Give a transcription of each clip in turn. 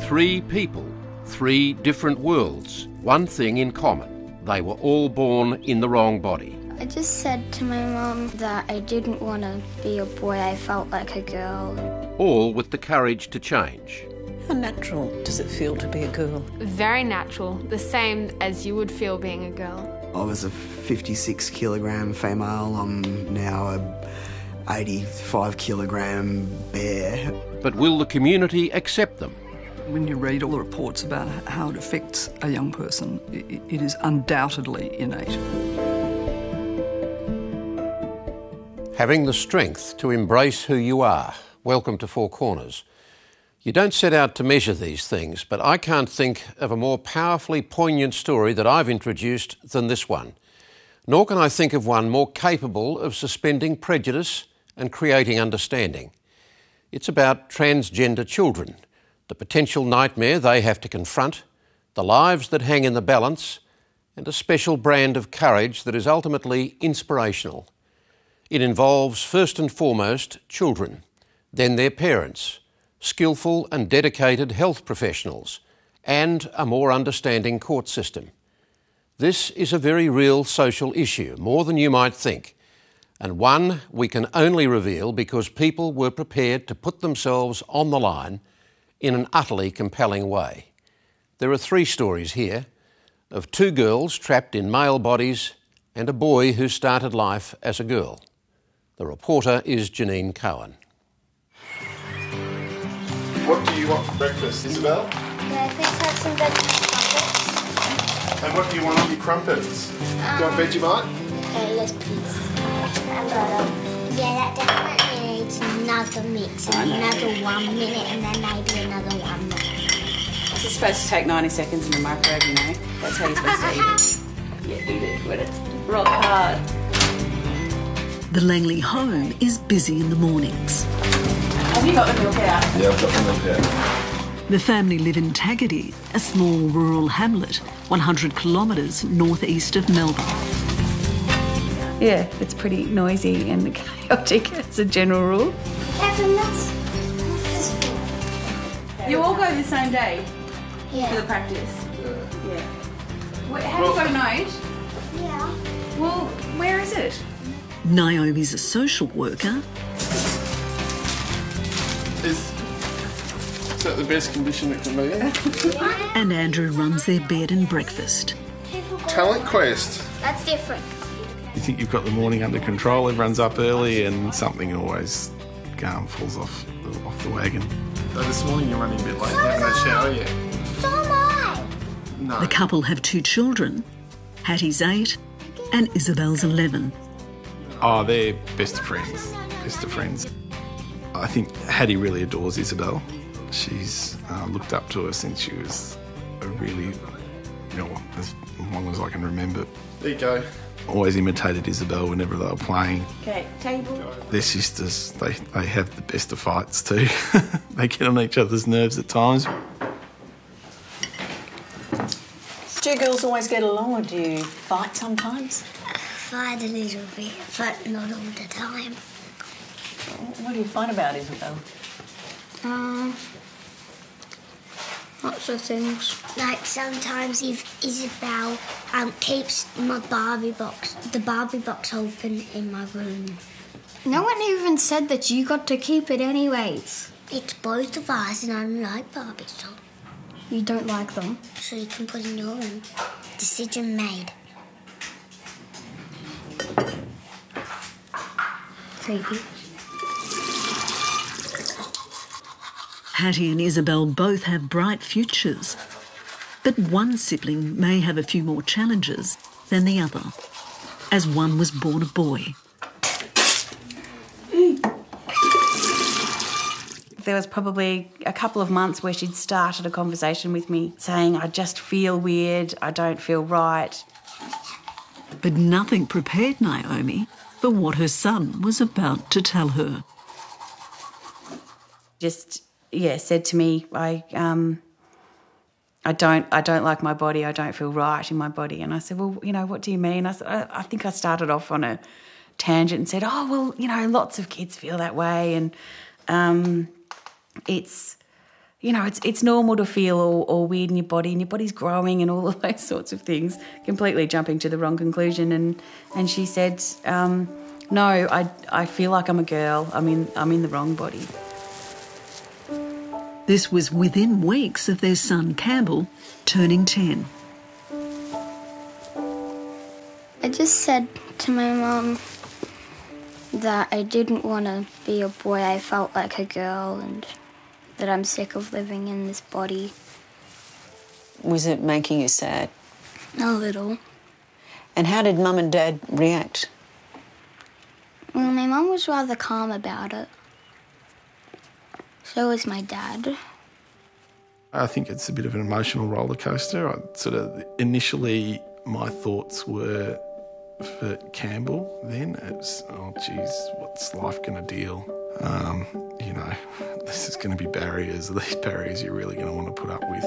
3 people, 3 different worlds, one thing in common. They were all born in the wrong body. I just said to my mum that I didn't want to be a boy, I felt like a girl. All with the courage to change. How natural does it feel to be a girl? Very natural, the same as you would feel being a girl. I was a 56 kilogram female, I'm now a 85 kilogram bear. But will the community accept them? When you read all the reports about how it affects a young person, it is undoubtedly innate. Having the strength to embrace who you are. Welcome to Four Corners. You don't set out to measure these things, but I can't think of a more powerfully poignant story that I've introduced than this one. Nor can I think of one more capable of suspending prejudice and creating understanding. It's about transgender children, the potential nightmare they have to confront, the lives that hang in the balance, and a special brand of courage that is ultimately inspirational. It involves, first and foremost, children, then their parents, skillful and dedicated health professionals, and a more understanding court system. This is a very real social issue, more than you might think, and one we can only reveal because people were prepared to put themselves on the line in an utterly compelling way. There are 3 stories here of 2 girls trapped in male bodies and a boy who started life as a girl. The reporter is Janine Cohen. What do you want for breakfast, Isabelle? Yeah, please have some vegetables. And what do you want on your crumpets? Do you want Vegemite? Yes, please. And butter. Yeah, that definitely needs another mix, and another 1 minute, and then maybe another 1 minute. It's supposed to take 90 seconds in the microwave, you know. That's how you're supposed to eat it. Yeah, eat it when it's rock hard. The Langley home is busy in the mornings. Have you got the milk out? Yeah, I've got the milk out. The family live in Taggedy, a small rural hamlet 100 kilometres northeast of Melbourne. Yeah, it's pretty noisy and chaotic as a general rule. Kevin, that's You all go the same day for the Yeah. practice? Yeah. Wait, have you got a note? Yeah. Well, where is it? Naomi's a social worker. Is that the best condition it can be in? And Andrew runs their bed and breakfast. Talent quest. That's different. You think you've got the morning under control, everyone's up early and something always falls off the wagon. So this morning you're running a bit late, you haven't had a shower yet. So am I. No. The couple have 2 children. Hattie's 8 and Isabelle's 11. Oh, they're best of friends. Best of friends. I think Hattie really adores Isabelle. She's looked up to her since she was a really, as long as I can remember. There you go. Always imitated Isabelle whenever they were playing. Okay, table. They're sisters. They have the best of fights too. They get on each other's nerves at times. Do you girls always get along or do you fight sometimes? Fight a little bit, but not all the time. What do you fight about, Isabelle? Lots of things. Like sometimes if Isabelle keeps the Barbie box open in my room. No one even said that you got to keep it anyways. It's both of us and I don't like Barbies, so. You don't like them? So you can put in your room. Decision made. Thank you. Hattie and Isabelle both have bright futures, but one sibling may have a few more challenges than the other, as one was born a boy. There was probably a couple of months where she'd started a conversation with me saying, I just feel weird, I don't feel right. But nothing prepared Naomi for what her son was about to tell her. Just, said to me, I don't like my body, I don't feel right in my body. And I said, well, what do you mean? I said, I think I started off on a tangent and said, lots of kids feel that way and it's you know, it's normal to feel all weird in your body, and your body's growing and all of those sorts of things, completely jumping to the wrong conclusion. And she said, no, I feel like I'm a girl. I'm in the wrong body. This was within weeks of their son Campbell turning 10. I just said to my mum that I didn't want to be a boy. I felt like a girl, and that I'm sick of living in this body. Was it making you sad? A little. And how did Mum and Dad react? Well, my mum was rather calm about it. So was my dad. I think it's a bit of an emotional roller coaster. Initially, my thoughts were for Campbell then. It was, oh, geez, what's life going to deal? You know, this is going to be barriers. These barriers you're really going to want to put up with.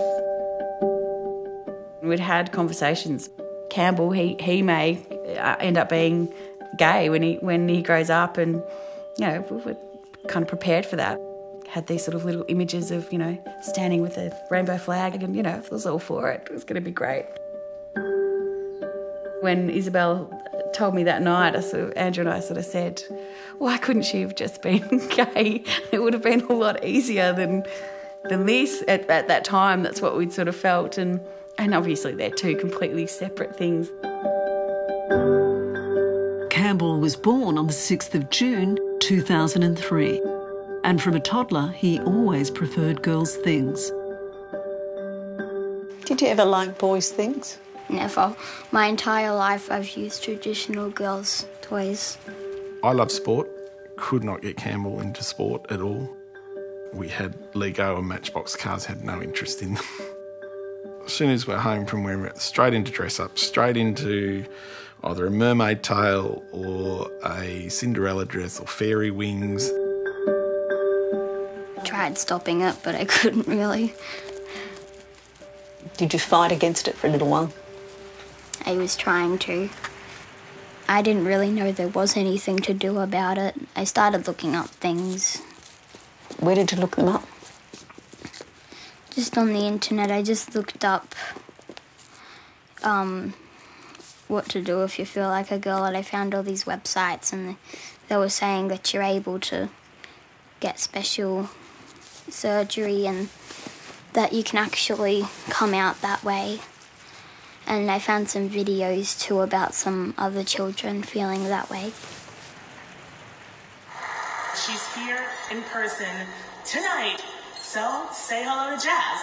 We'd had conversations. Campbell, he may end up being gay when he grows up, and, you know, we're kind of prepared for that. Had these sort of little images of, you know, standing with a rainbow flag, and, you know, I was all for it. It was going to be great. When Isabelle told me that night, Andrew and I sort of said, why couldn't she have just been gay? It would have been a lot easier than this at that time. That's what we'd sort of felt. And obviously they're two completely separate things. Campbell was born on the 6th of June 2003. And from a toddler, he always preferred girls' things. Did you ever like boys' things? Never. My entire life I've used traditional girls' toys. I love sport. Could not get Campbell into sport at all. We had Lego and Matchbox cars, had no interest in them. As soon as we're home from where we're straight into dress-up, straight into either a mermaid tail or a Cinderella dress or fairy wings. Tried stopping it, but I couldn't really. Did you fight against it for a little while? I was trying to. I didn't really know there was anything to do about it. I started looking up things. Where did you look them up? Just on the internet. I just looked up what to do if you feel like a girl, and I found all these websites, and they were saying that you're able to get special surgery and that you can actually come out that way. And I found some videos too about some other children feeling that way. She's here in person tonight, so say hello to Jazz.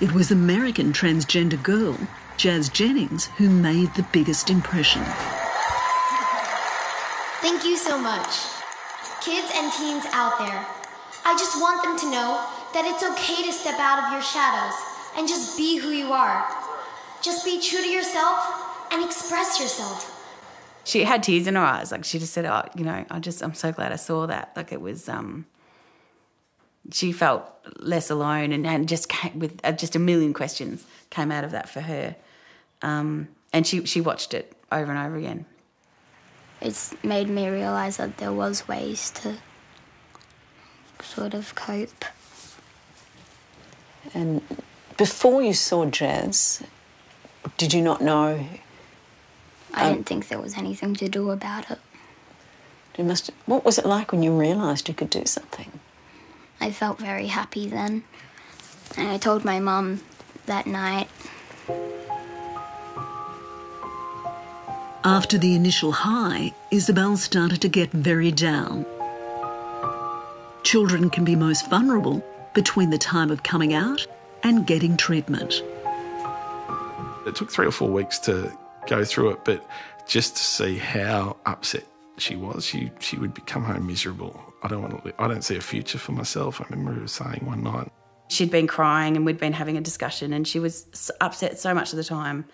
It was American transgender girl, Jazz Jennings, who made the biggest impression. Thank you so much. Kids and teens out there, I just want them to know that it's okay to step out of your shadows and just be who you are. Just be true to yourself and express yourself. She had tears in her eyes. Like, she just said, oh, you know, I'm so glad I saw that. Like, it was, she felt less alone, and just came with just a million questions came out of that for her. And she watched it over and over again. It's made me realise that there was ways to sort of cope. And before you saw Jazz, did you not know? I didn't think there was anything to do about it. What was it like when you realised you could do something? I felt very happy then. And I told my mum that night. After the initial high, Isabelle started to get very down. Children can be most vulnerable between the time of coming out and getting treatment. It took 3 or 4 weeks to go through it, but just to see how upset she was, she would come home miserable. I don't see a future for myself. I remember her saying one night. She'd been crying and we'd been having a discussion, and she was upset so much of the time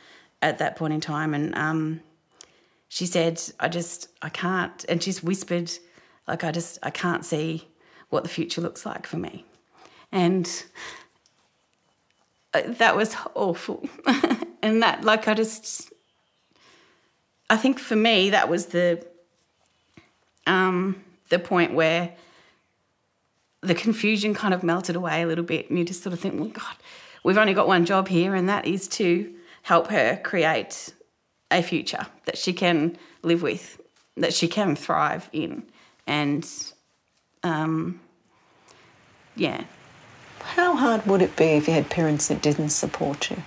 at that point in time, and she said, I can't, and she's whispered, like, I can't see what the future looks like for me. And that was awful. And that, like, I think for me that was the point where the confusion kind of melted away a little bit, and you just sort of think, well, God, we've only got one job here, and that is to help her create a future that she can live with, that she can thrive in. And, yeah. How hard would it be if you had parents that didn't support you?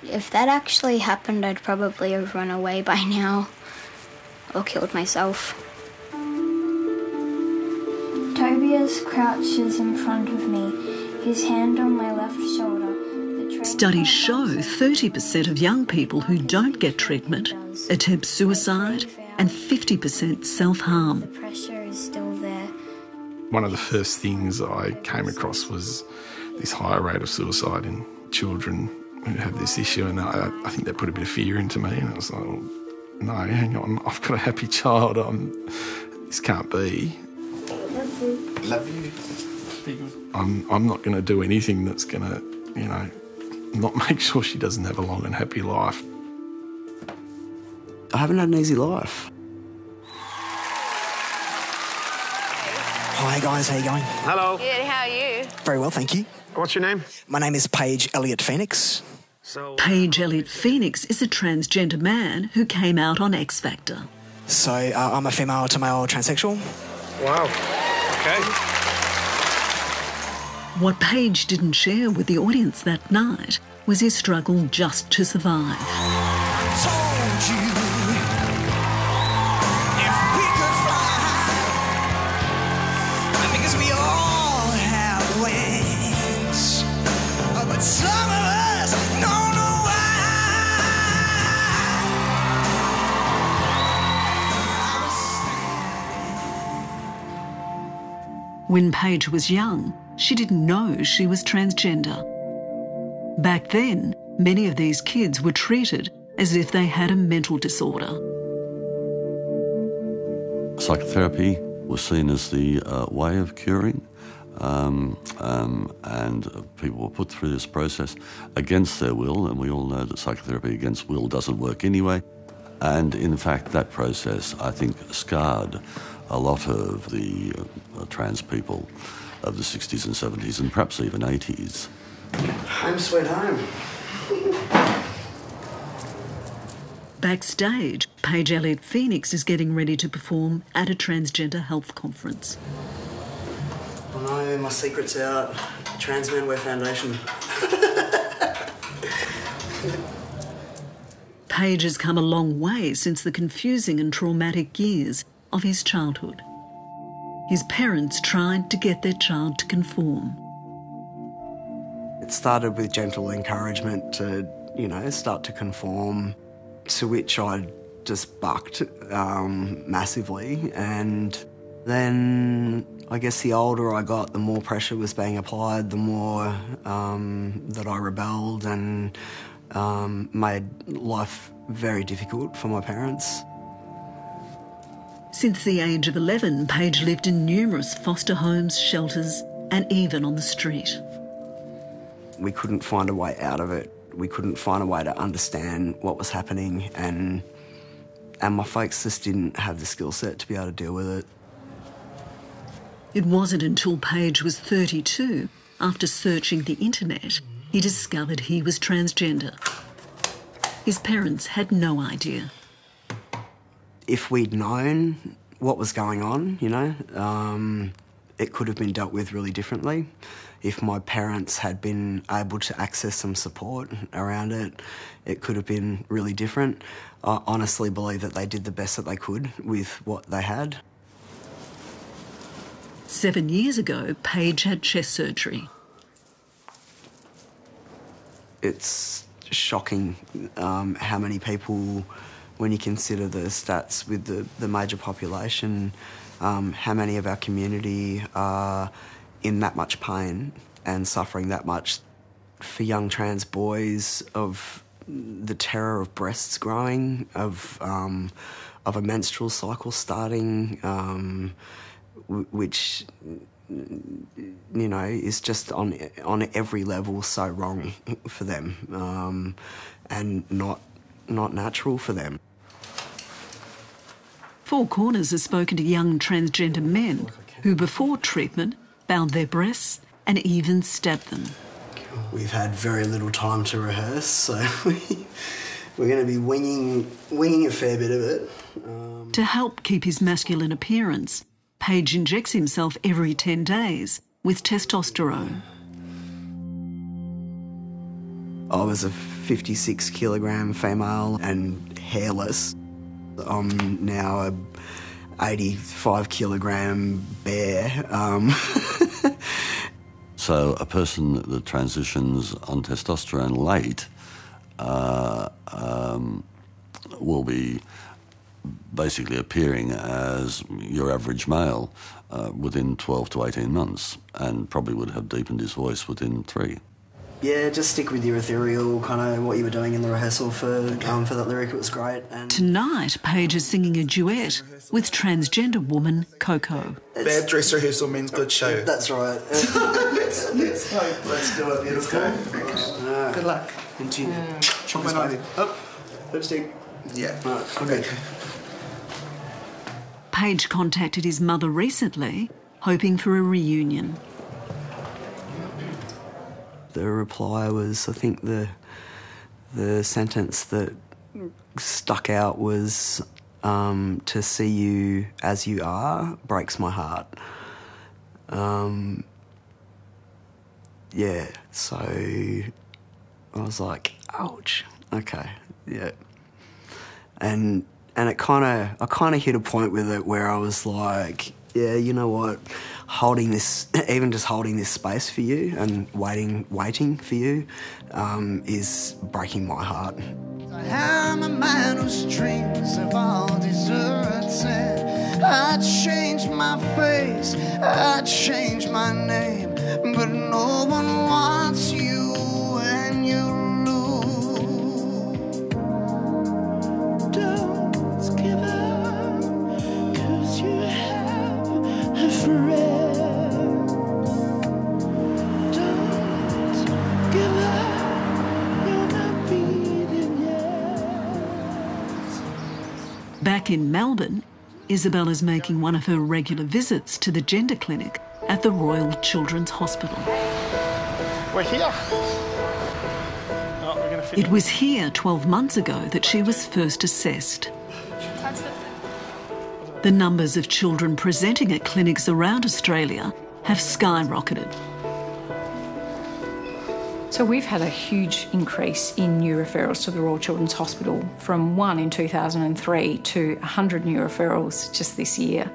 If that actually happened, I'd probably have run away by now or killed myself. Tobias crouches in front of me, his hand on my left shoulder. Studies show 30% of young people who don't get treatment attempt suicide and 50% self-harm. The pressure is still there. One of the first things I came across was this higher rate of suicide in children who have this issue, and I think that put a bit of fear into me, and I was like, well, no, hang on, I've got a happy child, this can't be. Love you. I'm not going to do anything that's going to, not make sure she doesn't have a long and happy life. I haven't had an easy life. Hi guys, how you going? Hello. Good, how are you? Very well, thank you. What's your name? My name is Paige Led Phoenix. Paige Led Phoenix is a transgender man who came out on X Factor. So I'm a female to male transsexual. Wow. Okay. What Paige didn't share with the audience that night was his struggle just to survive. I told you if we could fly, because we all have wings, but some of us don't know why. When Paige was young, she didn't know she was transgender. Back then, many of these kids were treated as if they had a mental disorder. Psychotherapy was seen as the way of curing, and people were put through this process against their will, and we all know that psychotherapy against will doesn't work anyway. And in fact, that process, I think, scarred a lot of the trans people of the 60s and 70s and perhaps even 80s. Home sweet home. Backstage, Paige Led Phoenix is getting ready to perform at a transgender health conference. I know, my secret's out. Trans Men Wear Foundation. Paige has come a long way since the confusing and traumatic years of his childhood. His parents tried to get their child to conform. It started with gentle encouragement to, start to conform, to which I just bucked massively. And then I guess the older I got, the more pressure was being applied, the more that I rebelled and made life very difficult for my parents. Since the age of 11, Paige lived in numerous foster homes, shelters, and even on the street. We couldn't find a way out of it. We couldn't find a way to understand what was happening, and my folks just didn't have the skill set to be able to deal with it. It wasn't until Paige was 32, after searching the internet, he discovered he was transgender. His parents had no idea. If we'd known what was going on, it could have been dealt with really differently. If my parents had been able to access some support around it, it could have been really different. I honestly believe that they did the best that they could with what they had. 7 years ago, Paige had chest surgery. It's shocking how many people, when you consider the stats with the major population, how many of our community are in that much pain and suffering that much. For young trans boys, of the terror of breasts growing, of a menstrual cycle starting, which is just on every level so wrong for them, and not natural for them. Four Corners has spoken to young transgender men who before treatment bound their breasts and even stabbed them. We've had very little time to rehearse, so we're going to be winging a fair bit of it. To help keep his masculine appearance, Paige injects himself every 10 days with testosterone. I was a 56 kilogram female and hairless. I'm now a 85 kilogram bear. So a person that transitions on testosterone late will be basically appearing as your average male within 12 to 18 months, and probably would have deepened his voice within 3. Yeah, just stick with your ethereal, kind of what you were doing in the rehearsal for that lyric. It was great. And Tonight, Paige is singing a duet with transgender woman Coco. Bad dress rehearsal means good show. That's right. Let's do it, beautiful. Okay. Good luck. Continue. Chop it on. Up. Lipstick. Yeah. Right. Okay. Paige contacted his mother recently, hoping for a reunion. The reply was, I think the sentence that stuck out was, to see you as you are breaks my heart. Yeah, so I was like, ouch, okay, yeah. And I kind of hit a point with it where I was like, yeah, you know what, even just holding this space for you and waiting for you is breaking my heart. I have a man whose dreams have all deserted. I changed my face, I changed my name, but no one wants you when you lose. Don't give up, 'cause you have a friend. Don't give up, you're not beaten yet. Back in Melbourne, Isabelle is making one of her regular visits to the gender clinic at the Royal Children's Hospital. We're here. It was here 12 months ago that she was first assessed. The numbers of children presenting at clinics around Australia have skyrocketed. So we've had a huge increase in new referrals to the Royal Children's Hospital, from 1 in 2003 to 100 new referrals just this year.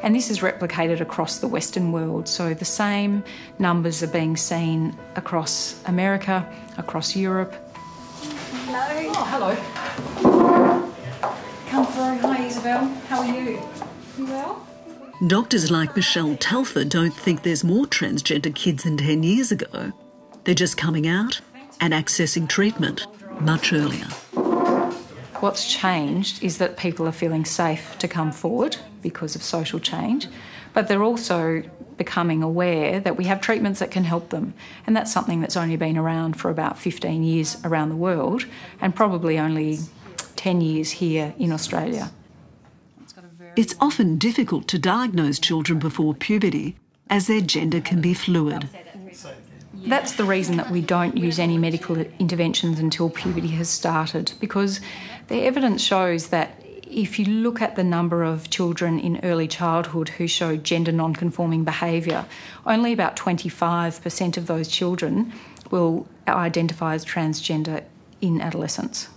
And this is replicated across the Western world. So the same numbers are being seen across America, across Europe. Hello. Oh, hello. Come through. Hi, Isabelle. How are you? You well? Doctors like Michelle Telfer don't think there's more transgender kids than 10 years ago. They're just coming out and accessing treatment much earlier. What's changed is that people are feeling safe to come forward because of social change, but they're also becoming aware that we have treatments that can help them. And that's something that's only been around for about 15 years around the world, and probably only 10 years here in Australia. It's often difficult to diagnose children before puberty, as their gender can be fluid. That's the reason that we don't use any medical interventions until puberty has started, because the evidence shows that if you look at the number of children in early childhood who show gender non-conforming behaviour, only about 25% of those children will identify as transgender in adolescence.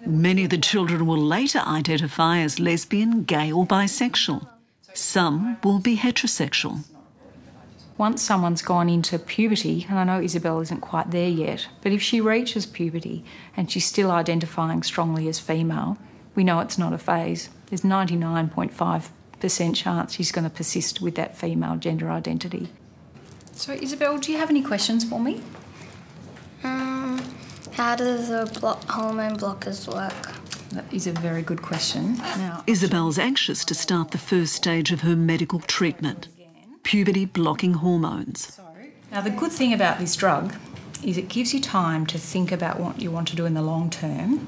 Many of the children will later identify as lesbian, gay or bisexual. Some will be heterosexual. Once someone's gone into puberty, and I know Isabelle isn't quite there yet, but if she reaches puberty and she's still identifying strongly as female, we know it's not a phase. There's 99.5% chance she's going to persist with that female gender identity. So, Isabelle, do you have any questions for me? How do the hormone blockers work? That is a very good question. Now, Isabelle's anxious to start the first stage of her medical treatment, puberty-blocking hormones. Now, the good thing about this drug is it gives you time to think about what you want to do in the long term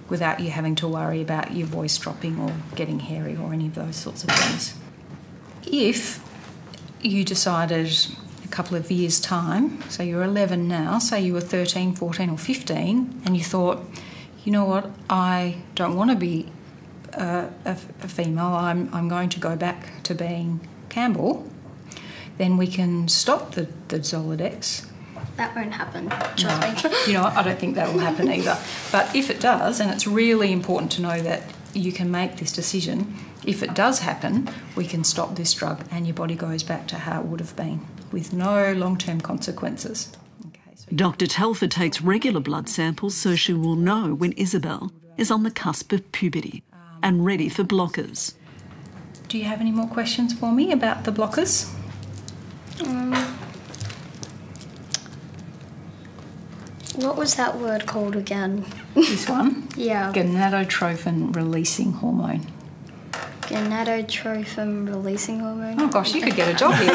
without you having to worry about your voice dropping or getting hairy or any of those sorts of things. If you decided a couple of years' time, so you're 11 now, say you were 13, 14 or 15, and you thought, you know what, I don't want to be a female, I'm going to go back to being Campbell, then we can stop the Zoladex. That won't happen. No. You know, I don't think that will happen either. But if it does, and it's really important to know that you can make this decision, if it does happen, we can stop this drug and your body goes back to how it would have been with no long-term consequences. Dr. Telford takes regular blood samples so she will know when Isabelle is on the cusp of puberty and ready for blockers. Do you have any more questions for me about the blockers? What was that word called again? This one? Yeah. Gonadotrophin releasing hormone. Gonadotrophin releasing hormone? Oh gosh, you could get a job here.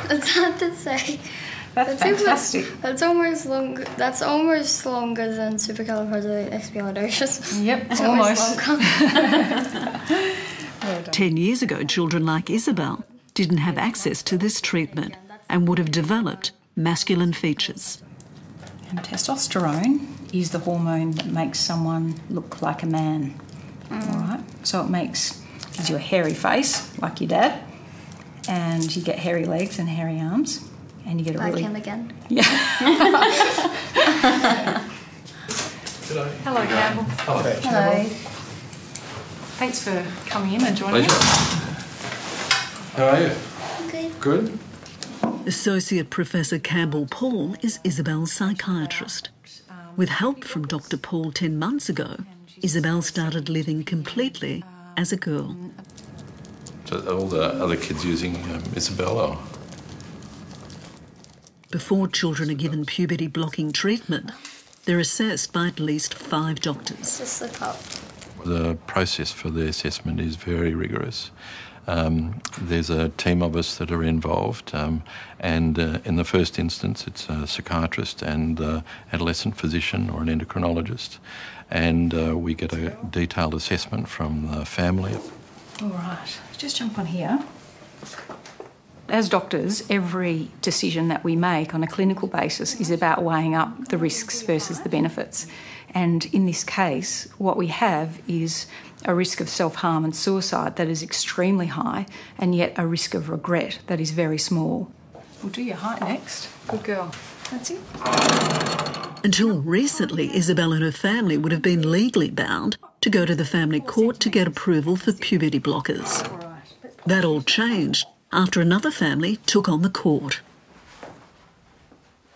That's hard to say. That's fantastic. That's almost longer than supercalifragilisticexpialidocious. Yep, It's almost. Longer. 10 years ago, children like Isabelle didn't have access to this treatment and would have developed masculine features. And testosterone is the hormone that makes someone look like a man. All right? So it gives you a hairy face, like your dad, and you get hairy legs and hairy arms, and you get a like really... him again. Yeah. Hello. Hello, Campbell. Hello. Thanks for coming in and joining Pleasure. us. How are you? Good. Good? Associate Professor Campbell Paul is Isabelle's psychiatrist. With help from Dr. Paul 10 months ago, Isabelle started living completely as a girl. So are all the other kids using Isabelle or? Before children are given puberty-blocking treatment, they're assessed by at least 5 doctors. Just look up. The process for the assessment is very rigorous. There's a team of us that are involved, and in the first instance it's a psychiatrist and adolescent physician or an endocrinologist, and we get a detailed assessment from the family. All right, just jump on here. As doctors, every decision that we make on a clinical basis is about weighing up the risks versus the benefits. And in this case, what we have is a risk of self-harm and suicide that is extremely high, and yet a risk of regret that is very small. We'll do your height next. Good girl. That's it. Until recently, Isabelle and her family would have been legally bound to go to the family court to get approval for puberty blockers. That all changed after another family took on the court.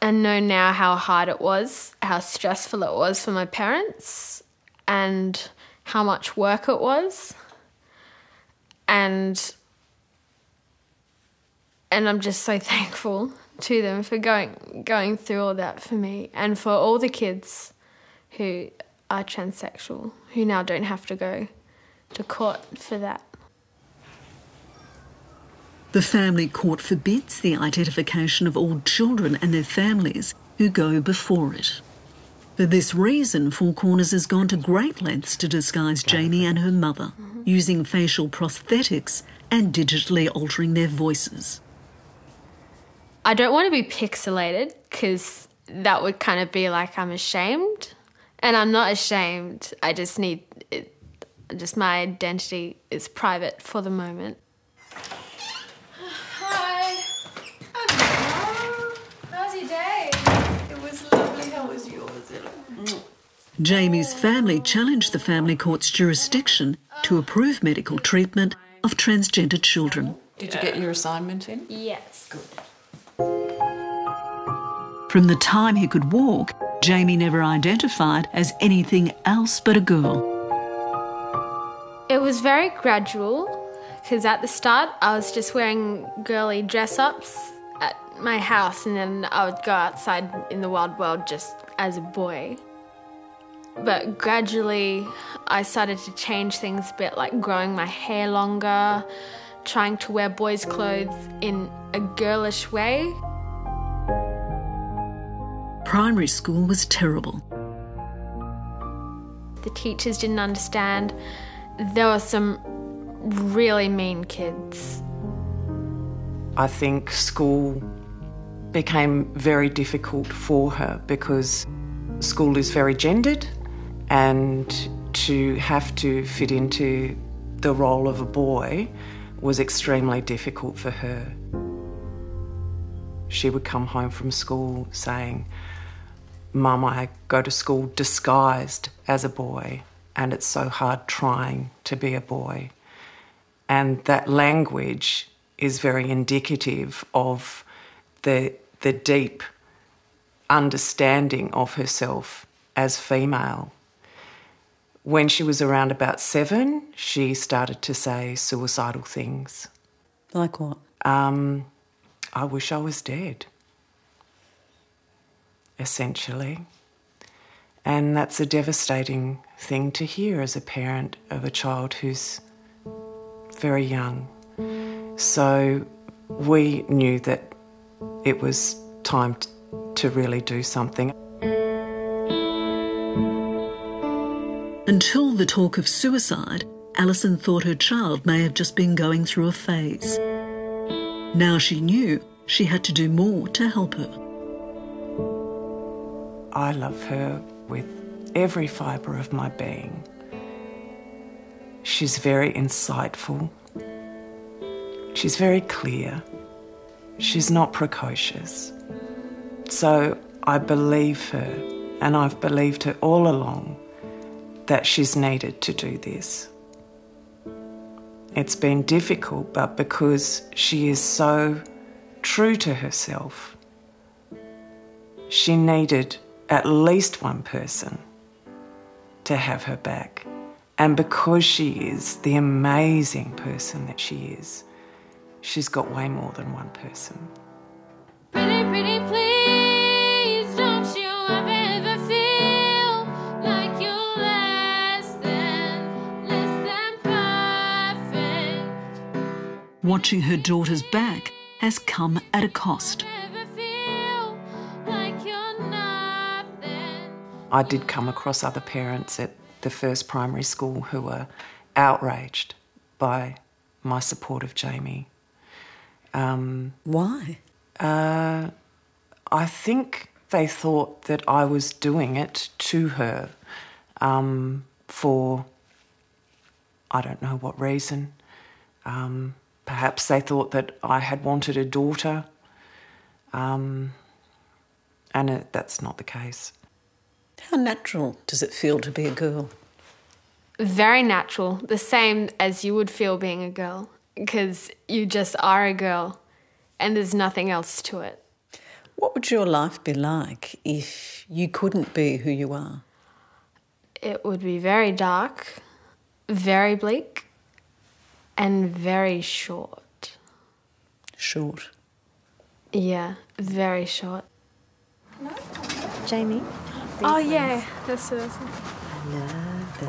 And know now how hard it was, how stressful it was for my parents, and how much work it was. And I'm just so thankful to them for going through all that for me, and for all the kids who are transsexual, who now don't have to go to court for that. The family court forbids the identification of all children and their families who go before it. For this reason, Four Corners has gone to great lengths to disguise Jamie and her mother, using facial prosthetics and digitally altering their voices. I don't want to be pixelated, because that would kind of be like I'm ashamed, and I'm not ashamed. I just need it. Just my identity is private for the moment. Hi. Hello. How's your day? It was lovely. How was yours? Jamie's family challenged the family court's jurisdiction to approve medical treatment of transgender children. Did you get your assignment in? Yes. Good. From the time he could walk, Jamie never identified as anything else but a girl. It was very gradual, because at the start I was just wearing girly dress-ups at my house, and then I would go outside in the wild world just as a boy. But gradually I started to change things a bit, like growing my hair longer, trying to wear boys' clothes in a girlish way. Primary school was terrible. The teachers didn't understand. There were some really mean kids. I think school became very difficult for her because school is very gendered, and to have to fit into the role of a boy was extremely difficult for her. She would come home from school saying, "Mum, I go to school disguised as a boy, and it's so hard trying to be a boy." And that language is very indicative of the deep understanding of herself as female. When she was around about 7, she started to say suicidal things. Like what? I wish I was dead, essentially. And that's a devastating thing to hear as a parent of a child who's very young. So we knew that it was time to really do something. Until the talk of suicide, Alison thought her child may have just been going through a phase. Now she knew she had to do more to help her. I love her with every fibre of my being. She's very insightful. She's very clear. She's not precocious. So I believe her, and I've believed her all along, that she's needed to do this. It's been difficult, but because she is so true to herself, she needed at least one person to have her back. And because she is the amazing person that she is, she's got way more than one person. Pretty, pretty, please, don't you ever feel like you're less than perfect. Watching her daughter's back has come at a cost. I did come across other parents at the first primary school who were outraged by my support of Jamie. Why? I think they thought that I was doing it to her for I don't know what reason. Perhaps they thought that I had wanted a daughter, and that's not the case. How natural does it feel to be a girl? Very natural, the same as you would feel being a girl, because you just are a girl and there's nothing else to it. What would your life be like if you couldn't be who you are? It would be very dark, very bleak, and very short. Short? Yeah, very short. Jamie? Oh, yeah, that's what I was saying. I love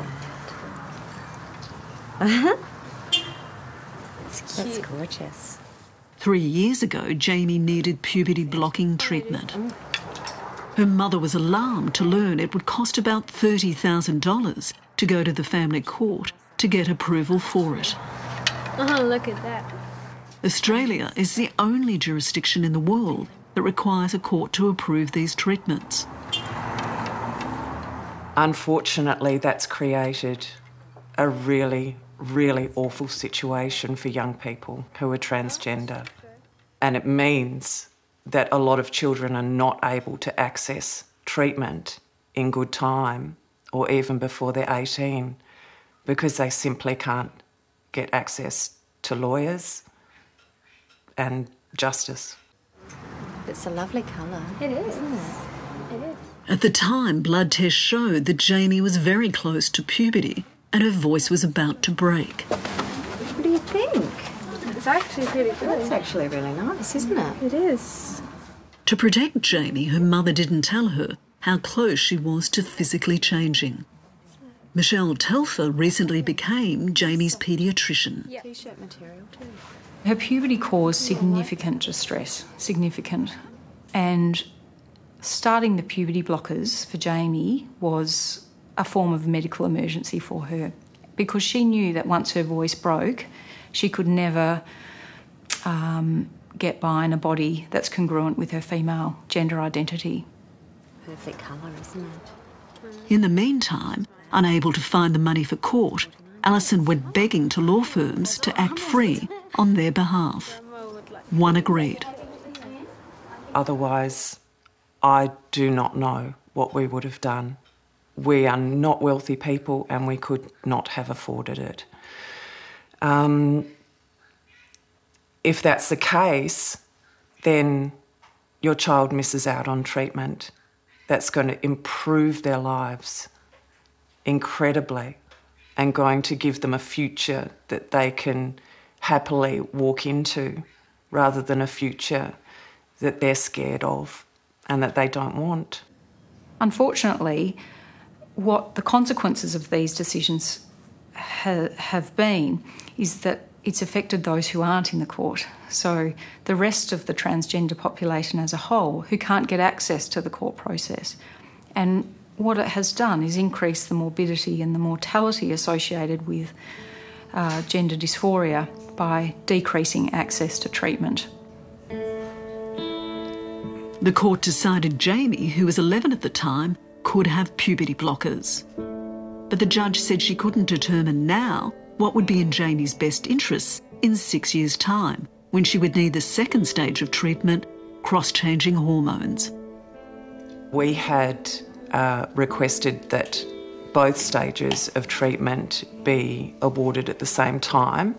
that. It's That's cute. gorgeous. 3 years ago, Jamie needed puberty blocking treatment. Her mother was alarmed to learn it would cost about $30,000 to go to the family court to get approval for it. Oh, look at that. Australia is the only jurisdiction in the world that requires a court to approve these treatments. Unfortunately, that's created a really, really awful situation for young people who are transgender. And it means that a lot of children are not able to access treatment in good time or even before they're 18 because they simply can't get access to lawyers and justice. It's a lovely colour. It is. Isn't it? It is. At the time, blood tests showed that Jamie was very close to puberty and her voice was about to break. What do you think? It's actually pretty good. It's actually really nice, isn't it? It is. To protect Jamie, her mother didn't tell her how close she was to physically changing. Michelle Telfer recently became Jamie's paediatrician. Yeah. T-shirt material too. Her puberty caused significant distress, significant. And starting the puberty blockers for Jamie was a form of medical emergency for her. because she knew that once her voice broke, she could never get by in a body that's congruent with her female gender identity. Perfect colour, isn't it? In the meantime, unable to find the money for court, Alison went begging to law firms to act free on their behalf. One agreed. Otherwise, I do not know what we would have done. We are not wealthy people and we could not have afforded it. If that's the case, then your child misses out on treatment that's going to improve their lives incredibly and going to give them a future that they can happily walk into rather than a future that they're scared of and that they don't want. Unfortunately, what the consequences of these decisions have been is that it's affected those who aren't in the court. So the rest of the transgender population as a whole who can't get access to the court process. And what it has done is increase the morbidity and the mortality associated with gender dysphoria by decreasing access to treatment. The court decided Jamie, who was 11 at the time, could have puberty blockers. But the judge said she couldn't determine now what would be in Jamie's best interests in 6 years' time, when she would need the second stage of treatment, cross-changing hormones. We had requested that both stages of treatment be awarded at the same time,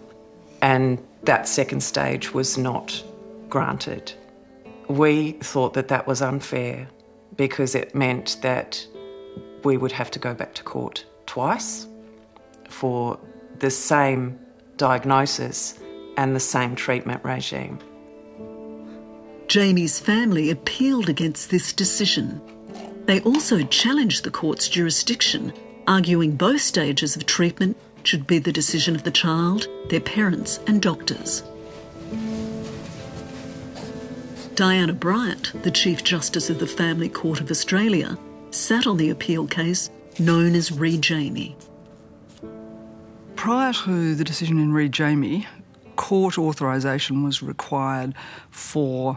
and that second stage was not granted. We thought that that was unfair because it meant that we would have to go back to court twice for the same diagnosis and the same treatment regime. Jamie's family appealed against this decision. They also challenged the court's jurisdiction, arguing both stages of treatment should be the decision of the child, their parents and doctors. Diana Bryant, the Chief Justice of the Family Court of Australia, sat on the appeal case known as Re Jamie. Prior to the decision in Re Jamie, court authorisation was required for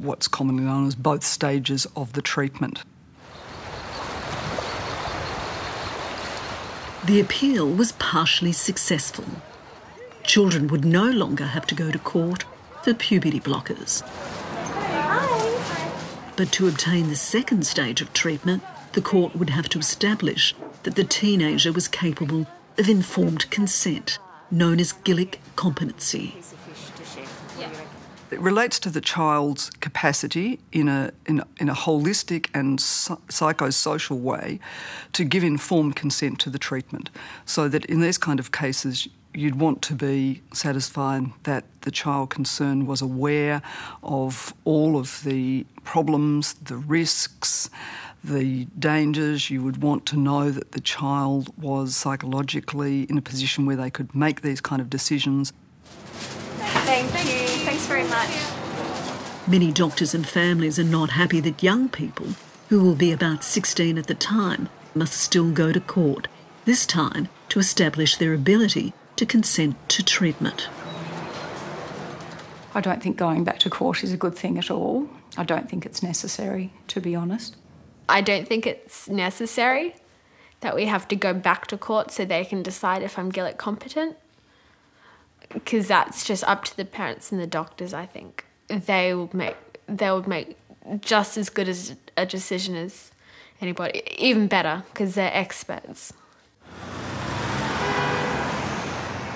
what's commonly known as both stages of the treatment. The appeal was partially successful. Children would no longer have to go to court for puberty blockers. But to obtain the second stage of treatment, the court would have to establish that the teenager was capable of informed consent, known as Gillick competency. It relates to the child's capacity in a holistic and psychosocial way to give informed consent to the treatment, so that in these kind of cases you'd want to be satisfied that the child concerned was aware of all of the problems, the risks, the dangers. You would want to know that the child was psychologically in a position where they could make these kind of decisions. Thank you. Thanks very much. Many doctors and families are not happy that young people, who will be about 16 at the time, must still go to court, this time to establish their ability to consent to treatment. I don't think going back to court is a good thing at all. I don't think it's necessary, to be honest. I don't think it's necessary that we have to go back to court so they can decide if I'm Gillick competent, because that's just up to the parents and the doctors, I think. They would make just as good as a decision as anybody, even better, because they're experts.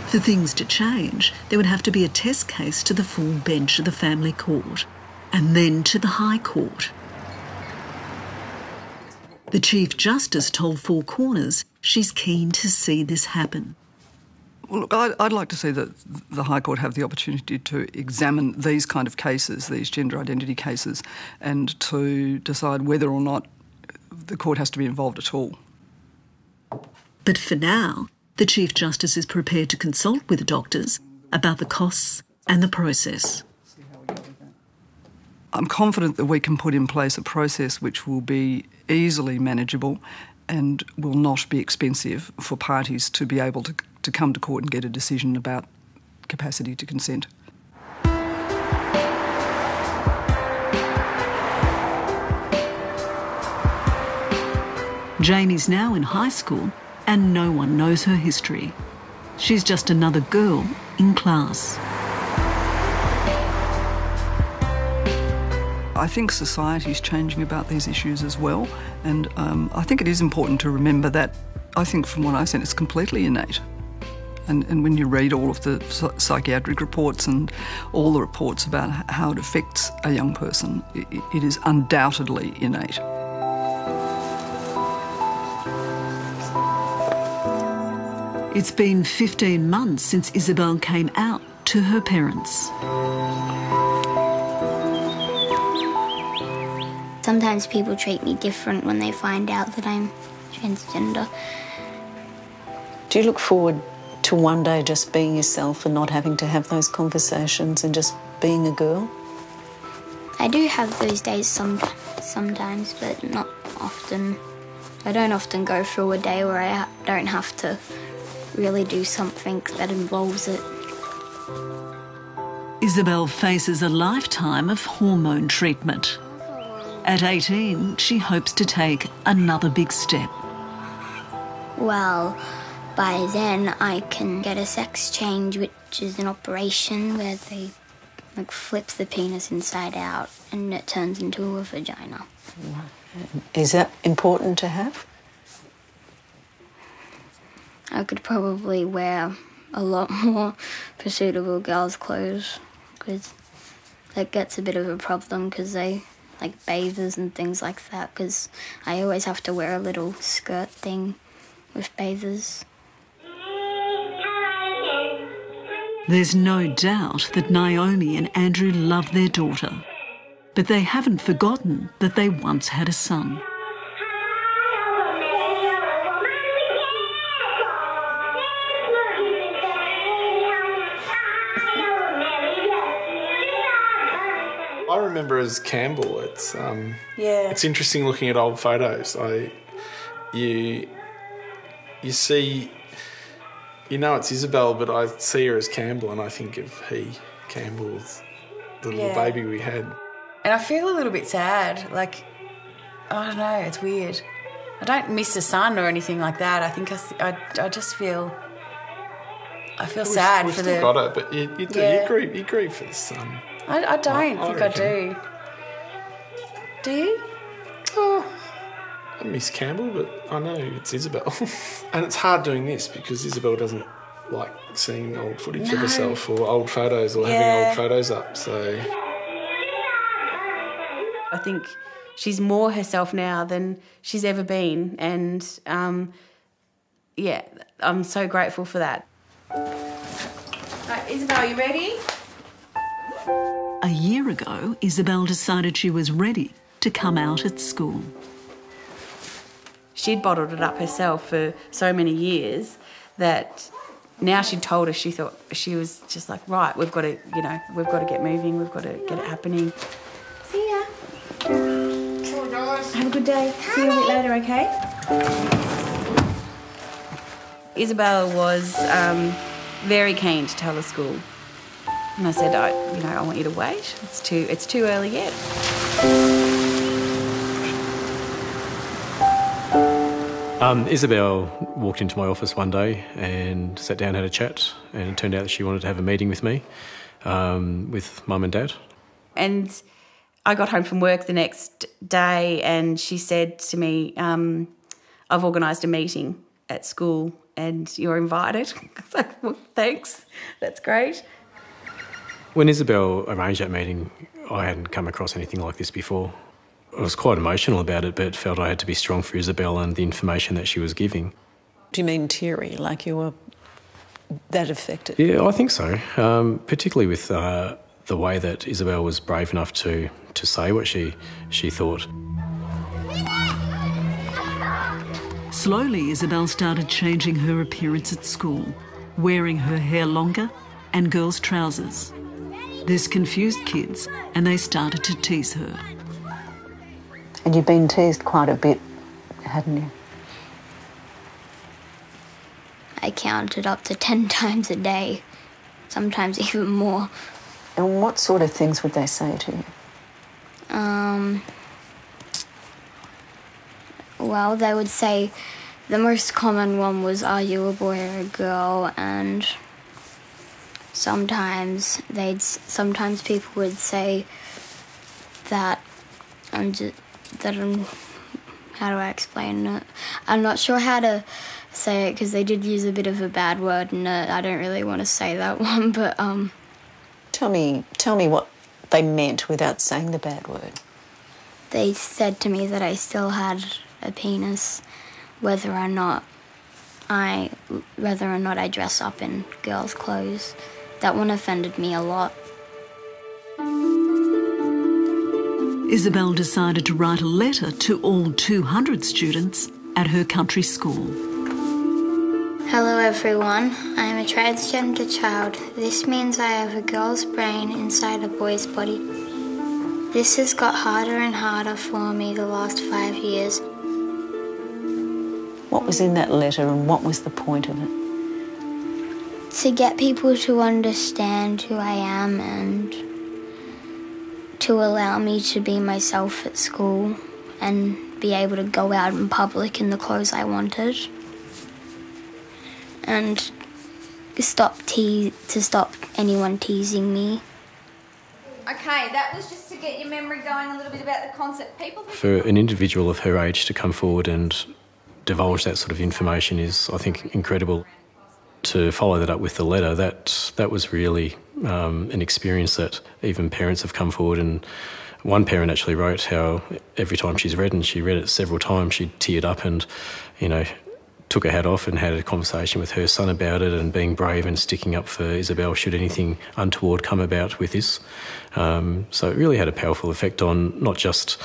For things to change, there would have to be a test case to the full bench of the family court, and then to the High Court. The Chief Justice told Four Corners she's keen to see this happen. Well, look, I'd like to see that the High Court have the opportunity to examine these kind of cases, these gender identity cases, and to decide whether or not the court has to be involved at all. But for now, the Chief Justice is prepared to consult with doctors about the costs and the process. I'm confident that we can put in place a process which will be easily manageable and will not be expensive for parties to be able to come to court and get a decision about capacity to consent. Jane is now in high school and no one knows her history. She's just another girl in class. I think society's changing about these issues as well, and I think it is important to remember that I think from what I've seen it's completely innate. And when you read all of the psychiatric reports and all the reports about how it affects a young person, it is undoubtedly innate. It's been 15 months since Isabelle came out to her parents. Sometimes people treat me different when they find out that I'm transgender. Do you look forward to one day just being yourself and not having to have those conversations and just being a girl? I do have those days sometimes, but not often. I don't often go through a day where I don't have to really do something that involves it. Isabelle faces a lifetime of hormone treatment. At 18, she hopes to take another big step. Well, by then I can get a sex change, which is an operation where they flip the penis inside out and it turns into a vagina. Is that important to have? I could probably wear a lot more suitable girls' clothes because that gets a bit of a problem because they like bathers and things like that because I always have to wear a little skirt thing with bathers. There's no doubt that Naomi and Andrew love their daughter, but they haven't forgotten that they once had a son. I remember as Campbell. It's interesting looking at old photos. You see, you know it's Isabelle, but I see her as Campbell, and I think of Campbell, as the little baby we had. And I feel a little bit sad. Like, I don't know, it's weird. I don't miss a son or anything like that. I think I just feel. I feel sad for the. We've still got it, but you grieve for the son. I don't think I do. Do you? Oh, I miss Campbell, but I know it's Isabelle. And it's hard doing this because Isabelle doesn't like seeing old footage of herself or old photos or having old photos up, so... I think she's more herself now than she's ever been, and, I'm so grateful for that. Right, Isabelle, you ready? A year ago, Isabelle decided she was ready to come out at school. She'd bottled it up herself for so many years that now she'd told us, she thought, she was just like, right, we've got to get moving, we've got to get it happening. See ya. Have a good day. See you a bit later, okay? Isabelle was very keen to tell the school. And I said, I want you to wait. It's too early yet. Isabelle walked into my office one day and sat down, had a chat, and it turned out that she wanted to have a meeting with me, with Mum and Dad. And I got home from work the next day and she said to me, I've organised a meeting at school and you're invited. I was like, well, thanks, that's great. When Isabelle arranged that meeting, I hadn't come across anything like this before. I was quite emotional about it, but felt I had to be strong for Isabelle and the information that she was giving. Do you mean teary, like you were that affected? Yeah, I think so, particularly with the way that Isabelle was brave enough to say what she thought. Slowly, Isabelle started changing her appearance at school, wearing her hair longer and girls' trousers. This confused kids and they started to tease her. And you've been teased quite a bit, hadn't you? I counted up to 10 times a day, sometimes even more. And what sort of things would they say to you? Well, they would say the most common one was, "Are you a boy or a girl?" And sometimes people would say that how do I explain it? I'm not sure how to say it because they did use a bit of a bad word in it. I don't really want to say that one, but Tell me what they meant without saying the bad word. They said to me that I still had a penis, whether or not I dress up in girls' clothes. That one offended me a lot. Isabelle decided to write a letter to all 200 students at her country school. Hello everyone, I am a transgender child. This means I have a girl's brain inside a boy's body. This has got harder and harder for me the last 5 years. What was in that letter and what was the point of it? To get people to understand who I am and to allow me to be myself at school and be able to go out in public in the clothes I wanted. And to stop anyone teasing me. Okay, that was just to get your memory going a little bit about the concept. For an individual of her age to come forward and divulge that sort of information is, I think, incredible. To follow that up with the letter, that was really an experience that even parents have come forward, and one parent actually wrote how every time she's read, and she read it several times, she teared up and, took her hat off and had a conversation with her son about it and being brave and sticking up for Isabelle should anything untoward come about with this. So it really had a powerful effect on not just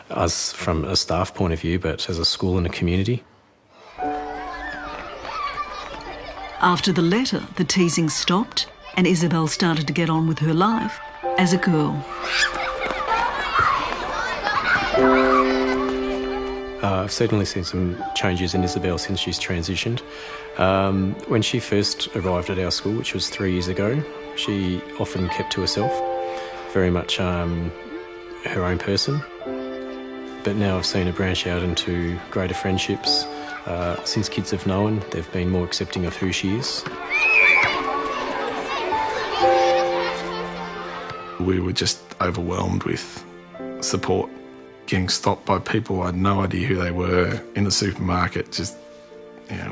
us from a staff point of view, but as a school and a community. After the letter, the teasing stopped and Isabelle started to get on with her life as a girl. I've certainly seen some changes in Isabelle since she's transitioned. When she first arrived at our school, which was 3 years ago, she often kept to herself, very much her own person. But now I've seen her branch out into greater friendships. Since kids have known, they've been more accepting of who she is. We were just overwhelmed with support. Getting stopped by people I had no idea who they were in the supermarket. Just,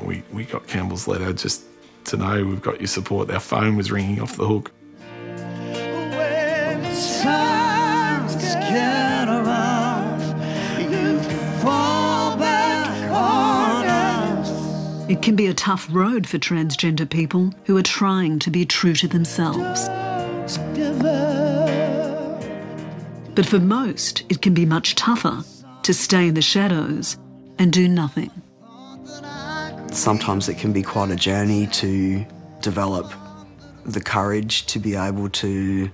we got Campbell's letter just to know we've got your support. Our phone was ringing off the hook. When times get around, you fall back on us. It can be a tough road for transgender people who are trying to be true to themselves. Don't give up. But for most, it can be much tougher to stay in the shadows and do nothing. Sometimes it can be quite a journey to develop the courage to be able to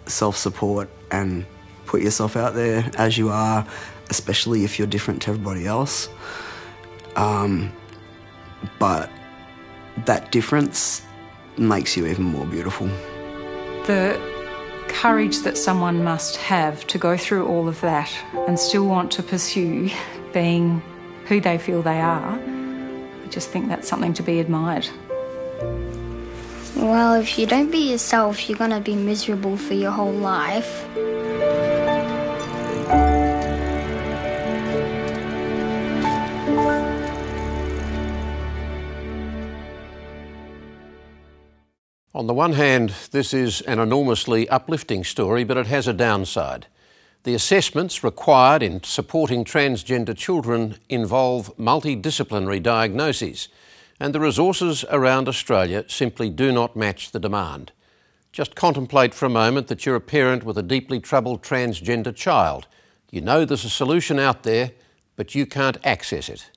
self-support and put yourself out there as you are, especially if you're different to everybody else. But that difference makes you even more beautiful. The courage that someone must have to go through all of that and still want to pursue being who they feel they are, I just think that's something to be admired. Well, if you don't be yourself, you're going to be miserable for your whole life. On the one hand, this is an enormously uplifting story, but it has a downside. The assessments required in supporting transgender children involve multidisciplinary diagnoses, and the resources around Australia simply do not match the demand. Just contemplate for a moment that you're a parent with a deeply troubled transgender child. You know there's a solution out there, but you can't access it.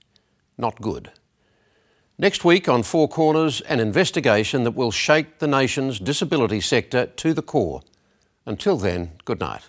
Not good. Next week on Four Corners, an investigation that will shake the nation's disability sector to the core. Until then, good night.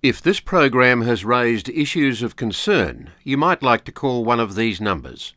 If this program has raised issues of concern, you might like to call one of these numbers.